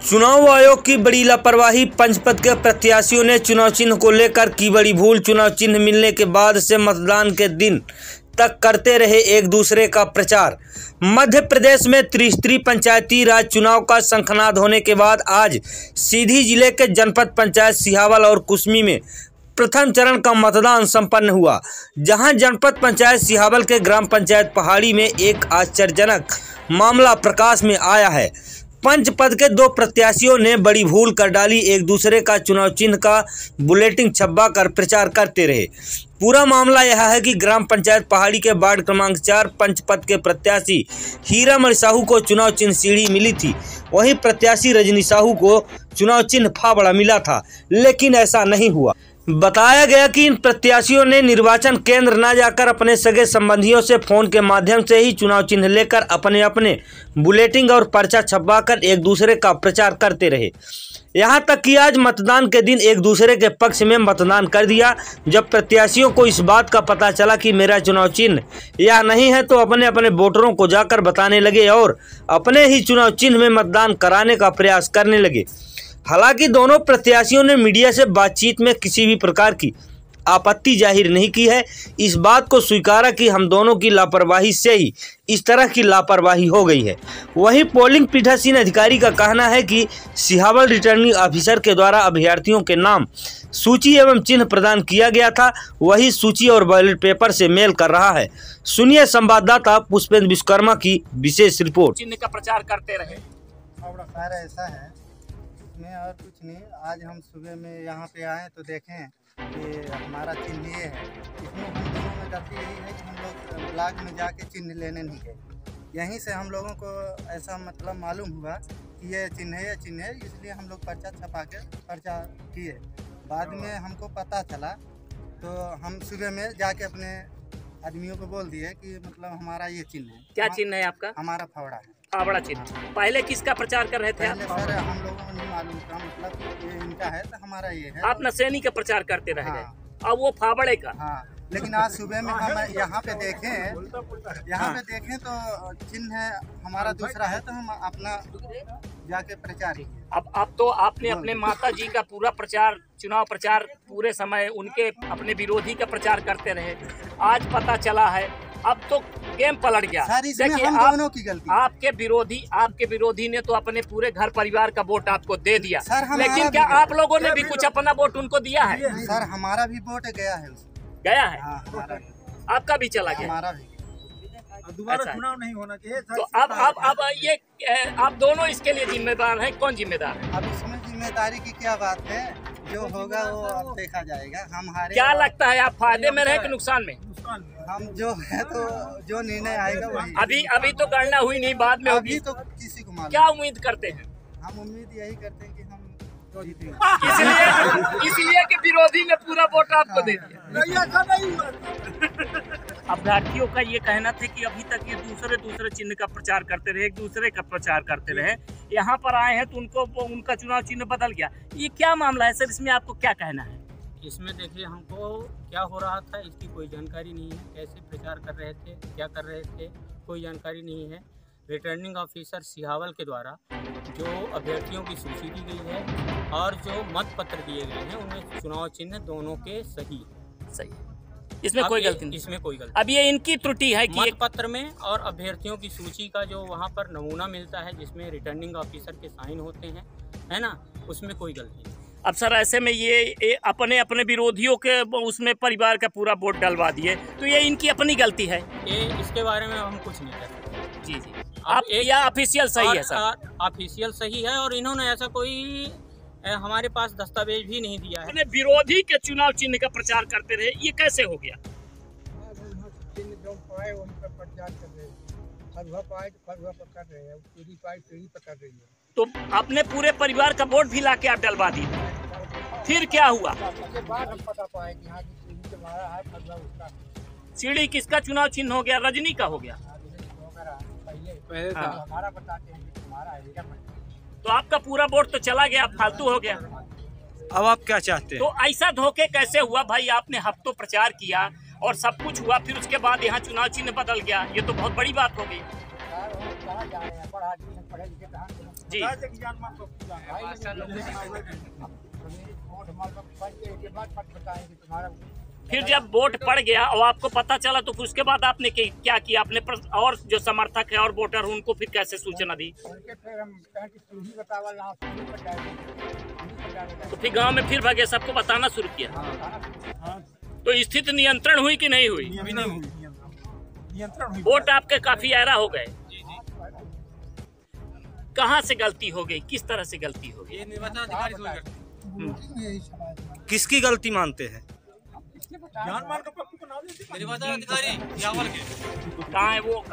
चुनाव आयोग की बड़ी लापरवाही। पंचपद के प्रत्याशियों ने चुनाव चिन्ह को लेकर की बड़ी भूल। चुनाव चिन्ह मिलने के बाद से मतदान के दिन तक करते रहे एक दूसरे का प्रचार। मध्य प्रदेश में त्रिस्तरीय पंचायती राज चुनाव का शंखनाद होने के बाद आज सीधी जिले के जनपद पंचायत सिहावल और कुसमी में प्रथम चरण का मतदान संपन्न हुआ, जहां जनपद पंचायत सिहावल के ग्राम पंचायत पहाड़ी में एक आश्चर्यजनक मामला प्रकाश में आया है। पंच पद के दो प्रत्याशियों ने बड़ी भूल कर डाली। एक दूसरे का चुनाव चिन्ह का बुलेटिन छपवा कर प्रचार करते रहे। पूरा मामला यह है कि ग्राम पंचायत पहाड़ी के वार्ड क्रमांक 4 पंच पद के प्रत्याशी हीरामणि साहू को चुनाव चिन्ह सीढ़ी मिली थी। वहीं प्रत्याशी रजनी साहू को चुनाव चिन्ह फावड़ा मिला था, लेकिन ऐसा नहीं हुआ। बताया गया कि इन प्रत्याशियों ने निर्वाचन केंद्र न जाकर अपने सगे संबंधियों से फोन के माध्यम से ही चुनाव चिन्ह लेकर अपने अपने बुलेटिन और पर्चा छपवाकर एक दूसरे का प्रचार करते रहे। यहां तक कि आज मतदान के दिन एक दूसरे के पक्ष में मतदान कर दिया। जब प्रत्याशियों को इस बात का पता चला कि मेरा चुनाव चिन्ह यह नहीं है, तो अपने अपने वोटरों को जाकर बताने लगे और अपने ही चुनाव चिन्ह में मतदान कराने का प्रयास करने लगे। हालांकि दोनों प्रत्याशियों ने मीडिया से बातचीत में किसी भी प्रकार की आपत्ति जाहिर नहीं की है। इस बात को स्वीकारा कि हम दोनों की लापरवाही से ही इस तरह की लापरवाही हो गई है। वहीं पोलिंग पीठासीन अधिकारी का कहना है कि सिहावल रिटर्निंग ऑफिसर के द्वारा अभ्यर्थियों के नाम सूची एवं चिन्ह प्रदान किया गया था, वही सूची और बैलेट पेपर से मेल कर रहा है। सुनिए संवाददाता पुष्पेंद्र विश्वकर्मा की विशेष रिपोर्ट। चिन्ह का प्रचार करते रहे। ऐसा है में और कुछ नहीं। आज हम सुबह में यहाँ पे आए तो देखें कि हमारा चिन्ह ये है। इसमें हम दोनों में गलती यही है कि हम लोग ब्लॉक में जाके चिन्ह लेने नहीं गए। यहीं से हम लोगों को ऐसा मतलब मालूम हुआ कि ये चिन्ह है, इसलिए हम लोग पर्चा छपा के पर्चा किए। बाद में हमको पता चला तो हम सुबह में जाके अपने आदमियों को बोल दिए कि मतलब हमारा ये चिन्ह है। क्या चिन्ह है आपका? हमारा फावड़ा है। फावड़ा चिन्ह। पहले किसका प्रचार कर रहे थे आप? सर हम लोगों को नहीं मालूम था, मतलब ये इनका है तो हमारा ये है। आप नशेनी का प्रचार करते रह गए। हाँ। अब वो फावड़े का। हाँ, लेकिन आज सुबह में हम यहाँ पे देखें तो चिन्ह है हमारा दूसरा है, तो हम अपना जाके प्रचार किए। अब तो आपने अपने माता जी का पूरा प्रचार, चुनाव प्रचार पूरे समय उनके अपने विरोधी का प्रचार करते रहे। आज पता चला है, अब तो गेम पलट गया। देखिए हम दोनों की गलती। आपके विरोधी ने तो अपने पूरे घर परिवार का वोट आपको दे दिया, लेकिन क्या आप लोगों ने भी कुछ अपना वोट उनको दिया है? सर हमारा भी वोट गया है। गया है? हाँ, हमारा भी। आपका भी चला गया? हमारा भी। दोबारा चुनाव नहीं होना चाहिए। तो अब ये आप दोनों इसके लिए जिम्मेदार हैं। कौन जिम्मेदार है? अब इसमें जिम्मेदारी की क्या बात है, जो होगा वो अब देखा जाएगा। हम हारे। क्या लगता है आप फायदे में रहे कि नुकसान में? हम जो है तो जो निर्णय आएगा वही। अभी तो गणना हुई नहीं, बाद में अभी तो किसी को मालूम। क्या उम्मीद करते हैं? हम उम्मीद यही करते हैं कि हम जीतेंगे। इसलिए कि विरोधी ने पूरा वोट आपको दे दिया। अभ्यर्थियों का ये कहना था कि अभी तक ये दूसरे चिन्ह का प्रचार करते रहे, एक दूसरे का प्रचार करते रहे। यहाँ पर आए हैं तो उनका चुनाव चिन्ह बदल गया। ये क्या मामला है सर? इसमें आपको क्या कहना है? इसमें देखिए, हमको क्या हो रहा था इसकी कोई जानकारी नहीं है। कैसे प्रचार कर रहे थे, क्या कर रहे थे, कोई जानकारी नहीं है। रिटर्निंग ऑफिसर सिहावल के द्वारा जो अभ्यर्थियों की सूची दी गई है और जो मत पत्र दिए गए हैं उनमें चुनाव चिन्ह दोनों के सही है। इसमें कोई गलती नहीं। इसमें कोई गलती। अब ये इनकी त्रुटि है कि मत पत्र में और अभ्यर्थियों की सूची का जो वहाँ पर नमूना मिलता है जिसमें रिटर्निंग ऑफिसर के साइन होते हैं, है ना, उसमें कोई गलती नहीं। अब सर ऐसे में ये अपने विरोधियों के उसमें परिवार का पूरा वोट डलवा दिए, तो ये इनकी अपनी गलती है। ये इसके बारे में हम कुछ नहीं कर सकते। जी आप या ऑफिशियल सही है सर? ऑफिशियल सही है और इन्होंने ऐसा कोई हमारे पास दस्तावेज भी नहीं दिया है। अपने विरोधी के चुनाव चिन्ह का प्रचार करते रहे, ये कैसे हो गया? तो अपने पूरे परिवार का वोट भी लाके आप डलवा दिए, फिर क्या हुआ? सीढ़ी किसका चुनाव चिन्ह हो गया? रजनी का हो गया। तो आपका पूरा वोट तो चला गया, फालतू हो गया। अब आप क्या चाहते हैं? तो ऐसा धोखे कैसे हुआ भाई? आपने हफ्तों प्रचार किया और सब कुछ हुआ, फिर उसके बाद यहाँ चुनाव चिन्ह बदल गया, ये तो बहुत बड़ी बात हो गई। जी। फिर जब वोट पड़ गया और आपको पता चला तो फिर उसके बाद आपने क्या किया? अपने और जो समर्थक है और वोटर उनको फिर कैसे सूचना दी? तो फिर गांव में फिर भगे सबको बताना शुरू किया। तो स्थिति नियंत्रण हुई कि नहीं हुई? वोट आपके काफी ऐरा हो गए। कहाँ से गलती हो गई, किस तरह से गलती हो गई? निर्वाचन अधिकारी से गलती। किसकी गलती मानते हैं? निर्वाचन अधिकारी कहाँ है वो?